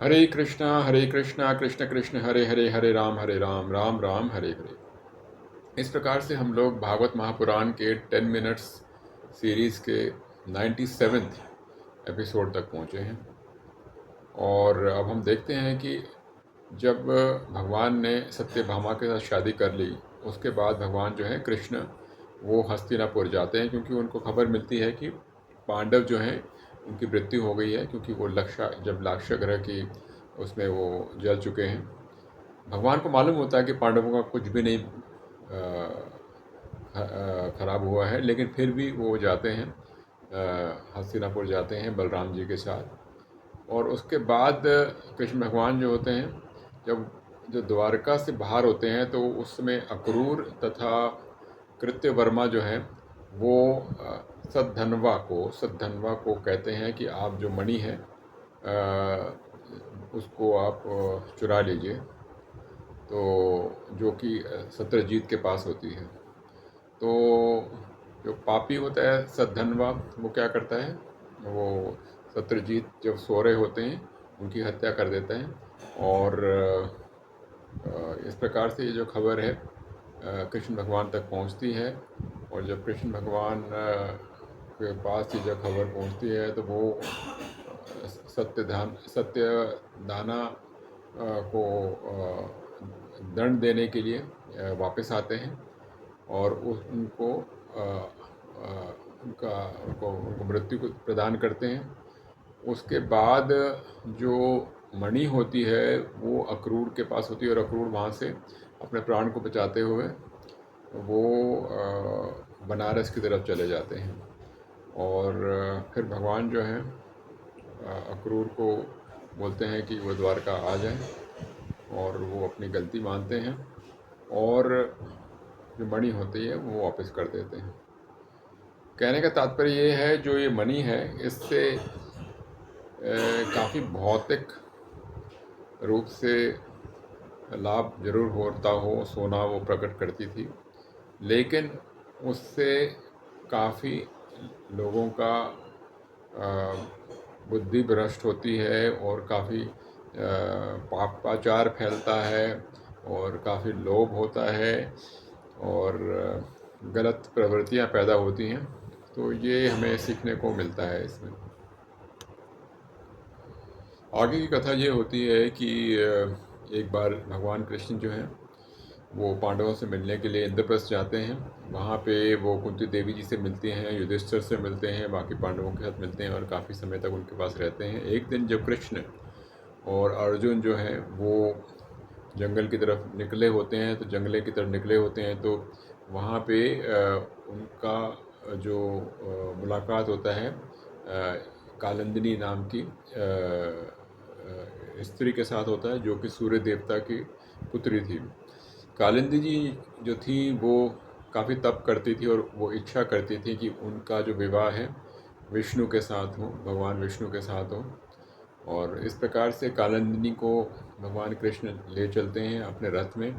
हरे कृष्णा कृष्ण कृष्ण हरे हरे, हरे राम राम राम हरे हरे। इस प्रकार से हम लोग भागवत महापुराण के 10 मिनट्स सीरीज़ के 97th एपिसोड तक पहुँचे हैं। और अब हम देखते हैं कि जब भगवान ने सत्यभामा के साथ शादी कर ली, उसके बाद भगवान जो है कृष्ण वो हस्तिनापुर जाते हैं, क्योंकि उनको खबर मिलती है कि पांडव जो हैं उनकी मृत्यु हो गई है, क्योंकि वो जब लाक्षागृह की उसमें वो जल चुके हैं। भगवान को मालूम होता है कि पांडवों का कुछ भी नहीं खराब हुआ है, लेकिन फिर भी वो जाते हैं, हस्तिनापुर जाते हैं बलराम जी के साथ। और उसके बाद कृष्ण भगवान जो होते हैं, जो द्वारका से बाहर होते हैं, तो उस समय अक्रूर तथा कृत्यवर्मा जो है वो सद्धन्वा को कहते हैं कि आप जो मणि है उसको आप चुरा लीजिए, तो जो कि सत्यजीत के पास होती है। तो जो पापी होता है सद्धन्वा, वो क्या करता है, वो सत्यजीत जब सो रहे होते हैं उनकी हत्या कर देता है। और इस प्रकार से ये जो खबर है कृष्ण भगवान तक पहुंचती है। और जब कृष्ण भगवान के पास ये जब खबर पहुंचती है, तो वो सत्यदाना को दंड देने के लिए वापस आते हैं और उनको उनको मृत्यु को प्रदान करते हैं। उसके बाद जो मणि होती है वो अक्रूर के पास होती है, और अक्रूर वहाँ से अपने प्राण को बचाते हुए वो बनारस की तरफ चले जाते हैं। और फिर भगवान जो हैं अक्रूर को बोलते हैं कि वो द्वारका आ जाए, और वो अपनी गलती मानते हैं और जो मणि होती है वो वापस कर देते हैं। कहने का तात्पर्य ये है, जो ये मणि है इससे काफ़ी भौतिक रूप से लाभ जरूर होता हो, सोना वो प्रकट करती थी, लेकिन उससे काफ़ी लोगों का बुद्धि भ्रष्ट होती है और काफ़ी पापाचार फैलता है और काफ़ी लोभ होता है और गलत प्रवृत्तियां पैदा होती हैं। तो ये हमें सीखने को मिलता है इसमें। आगे की कथा ये होती है कि एक बार भगवान कृष्ण जो हैं वो पांडवों से मिलने के लिए इंद्रप्रस्थ जाते हैं। वहाँ पे वो कुंती देवी जी से मिलते हैं, युधिष्ठिर से मिलते हैं, बाकी पांडवों के साथ मिलते हैं और काफ़ी समय तक उनके पास रहते हैं। एक दिन जब कृष्ण और अर्जुन जो हैं वो जंगल की तरफ निकले होते हैं, तो जंगले की तरफ निकले होते हैं, तो वहाँ पे उनका जो मुलाकात होता है कालिंदिनी नाम की स्त्री के साथ होता है, जो कि सूर्य देवता की पुत्री थी। कालिंदी जी जो थी वो काफ़ी तप करती थी और वो इच्छा करती थी कि उनका जो विवाह है विष्णु के साथ हो, भगवान विष्णु के साथ हो। और इस प्रकार से कालिंदिनी को भगवान कृष्ण ले चलते हैं अपने रथ में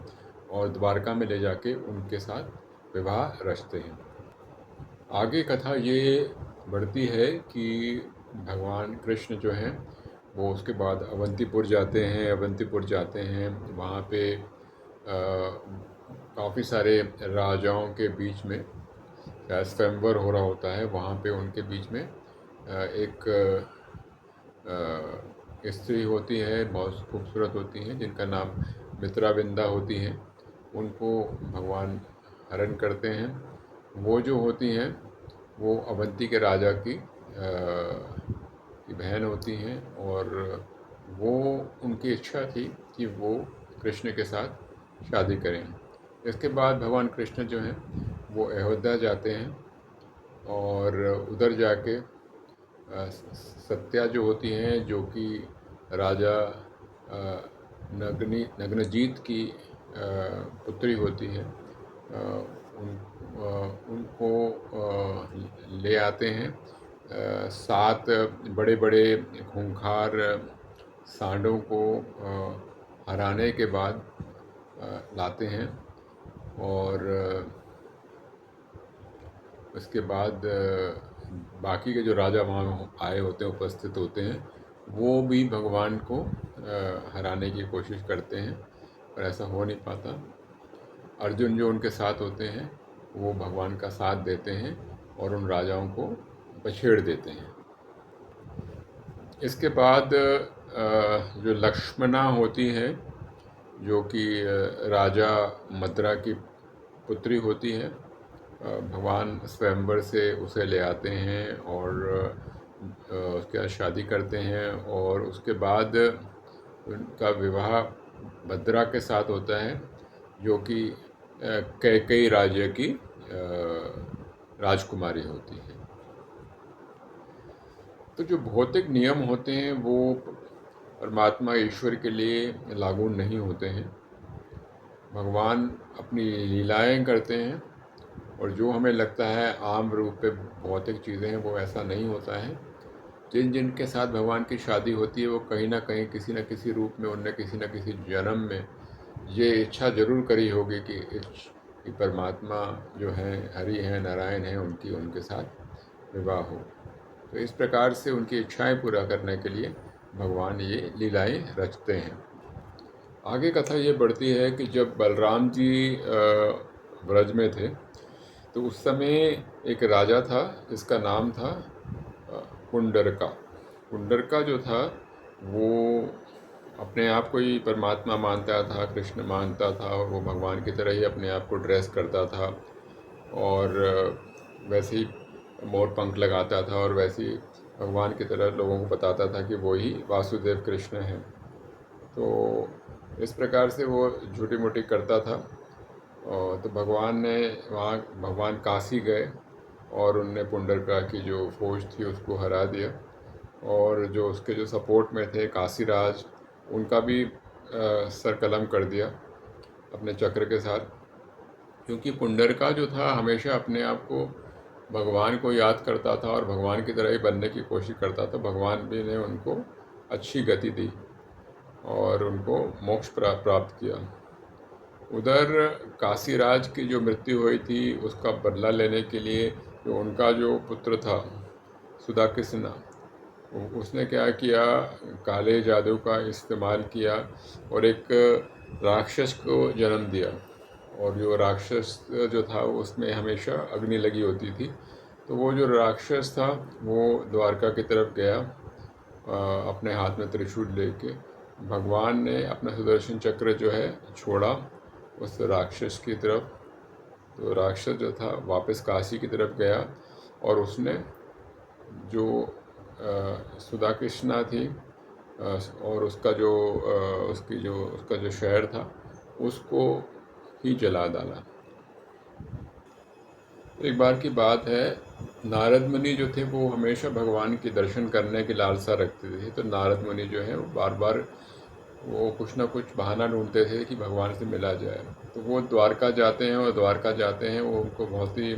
और द्वारका में ले जाके उनके साथ विवाह रचते हैं। आगे कथा ये बढ़ती है कि भगवान कृष्ण जो हैं वो उसके बाद अवंतीपुर जाते हैं। वहाँ पे काफ़ी सारे राजाओं के बीच में स्वयंवर हो रहा होता है। वहाँ पे उनके बीच में एक स्त्री होती है, बहुत खूबसूरत होती हैं, जिनका नाम मित्राविंदा होती हैं। उनको भगवान हरण करते हैं। वो जो होती हैं वो अवंती के राजा की बहन होती हैं, और वो उनकी इच्छा थी कि वो कृष्ण के साथ शादी करें। इसके बाद भगवान कृष्ण जो हैं वो अयोध्या जाते हैं और उधर जाके सत्या जो होती हैं, जो कि राजा नग्नजीत की पुत्री होती है, उनको ले आते हैं। 7 बड़े बड़े खूंखार सांडों को हराने के बाद लाते हैं। और उसके बाद बाकी के जो राजा वहाँ आए होते हैं, उपस्थित होते हैं, वो भी भगवान को हराने की कोशिश करते हैं, पर ऐसा हो नहीं पाता। अर्जुन जो उनके साथ होते हैं वो भगवान का साथ देते हैं और उन राजाओं को बछेड़ देते हैं। इसके बाद जो लक्ष्मणा होती है, जो कि राजा मद्रा की पुत्री होती है, भगवान स्वयंवर से उसे ले आते हैं और उसके साथ शादी करते हैं, और उसके बाद उनका विवाह भद्रा के साथ होता है, जो कि कैकेयी राज्य की राजकुमारी होती है। तो जो भौतिक नियम होते हैं वो परमात्मा ईश्वर के लिए लागू नहीं होते हैं। भगवान अपनी लीलाएं करते हैं, और जो हमें लगता है आम रूप पे भौतिक चीज़ें हैं वो ऐसा नहीं होता है। जिन जिन के साथ भगवान की शादी होती है वो कहीं ना कहीं किसी न किसी रूप में उनने किसी न किसी जन्म में ये इच्छा जरूर करी होगी कि परमात्मा जो है, हरि हैं, नारायण हैं, उनकी उनके साथ विवाह हो। तो इस प्रकार से उनकी इच्छाएं पूरा करने के लिए भगवान ये लीलाएं रचते हैं। आगे कथा ये बढ़ती है कि जब बलराम जी ब्रज में थे तो उस समय एक राजा था जिसका नाम था पुंडरका। पुंडरका जो था वो अपने आप को ही परमात्मा मानता था, कृष्ण मानता था, और वो भगवान की तरह ही अपने आप को ड्रेस करता था, और वैसे ही मोर पंख लगाता था, और वैसे ही भगवान की तरह लोगों को बताता था कि वो ही वासुदेव कृष्ण हैं। तो इस प्रकार से वो झूठी मूठी करता था। और तो भगवान ने वहाँ भगवान काशी गए और उनने पुंडरका की जो फौज थी उसको हरा दिया, और जो उसके जो सपोर्ट में थे काशीराज, उनका भी सर कलम कर दिया अपने चक्र के साथ। क्योंकि पुंडरका जो था हमेशा अपने आप को भगवान को याद करता था और भगवान की तरह ही बनने की कोशिश करता था। भगवान भी ने उनको अच्छी गति दी और उनको मोक्ष प्राप्त किया। उधर काशीराज की जो मृत्यु हुई थी उसका बदला लेने के लिए जो उनका जो पुत्र था सुदाकृष्ण, उसने क्या किया, काले जादू का इस्तेमाल किया और एक राक्षस को जन्म दिया। और जो राक्षस जो था उसमें हमेशा अग्नि लगी होती थी। तो वो जो राक्षस था वो द्वारका की तरफ गया अपने हाथ में त्रिशूल लेके। भगवान ने अपना सुदर्शन चक्र जो है छोड़ा उस राक्षस की तरफ। तो राक्षस जो था वापस काशी की तरफ गया और उसने जो सुदाकृष्णा थी और उसका जो शहर था उसको ही जला डाला। एक बार की बात है, नारद मुनि जो थे वो हमेशा भगवान के दर्शन करने की लालसा रखते थे। तो नारद मुनि जो है वो बार बार वो कुछ ना कुछ बहाना ढूंढते थे कि भगवान से मिला जाए। तो वो द्वारका जाते हैं, और द्वारका जाते हैं वो उनको बहुत ही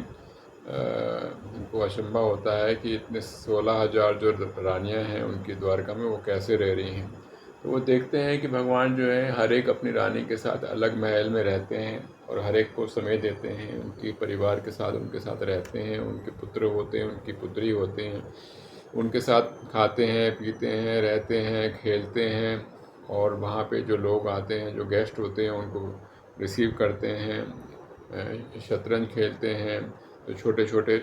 उनको अचंभा होता है कि इतने 16,000 जो रानियां हैं उनकी द्वारका में वो कैसे रह रही हैं। तो वो देखते हैं कि भगवान जो है हर एक अपनी रानी के साथ अलग महल में रहते हैं और हर एक को समय देते हैं, उनके परिवार के साथ उनके साथ रहते हैं, उनके पुत्र होते हैं, उनकी पुत्री होते हैं, उनके साथ खाते हैं, पीते हैं, रहते हैं, खेलते हैं। और वहाँ पे जो लोग आते हैं, जो गेस्ट होते हैं, उनको रिसीव करते हैं, शतरंज खेलते हैं। जो छोटे छोटे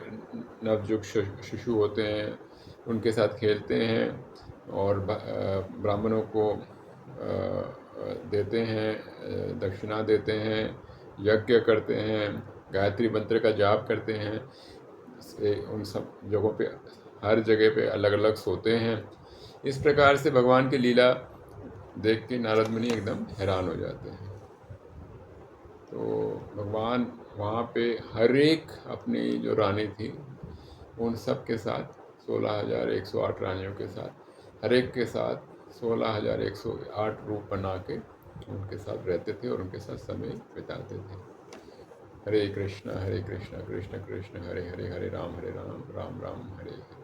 नवजुग शिशु होते हैं उनके साथ खेलते हैं, और ब्राह्मणों को देते हैं, दक्षिणा देते हैं, यज्ञ करते हैं, गायत्री मंत्र का जाप करते हैं। उन सब जगहों पे हर जगह पे अलग अलग सोते हैं। इस प्रकार से भगवान की लीला देख के नारद मुनि एकदम हैरान हो जाते हैं। तो भगवान वहाँ पे हर एक अपनी जो रानी थी उन सब के साथ 16,108 रानियों के साथ हर एक के साथ 16,108 रूप बना के उनके साथ रहते थे और उनके साथ समय बिताते थे। हरे कृष्ण कृष्ण कृष्ण हरे हरे, हरे राम राम राम हरे हरे।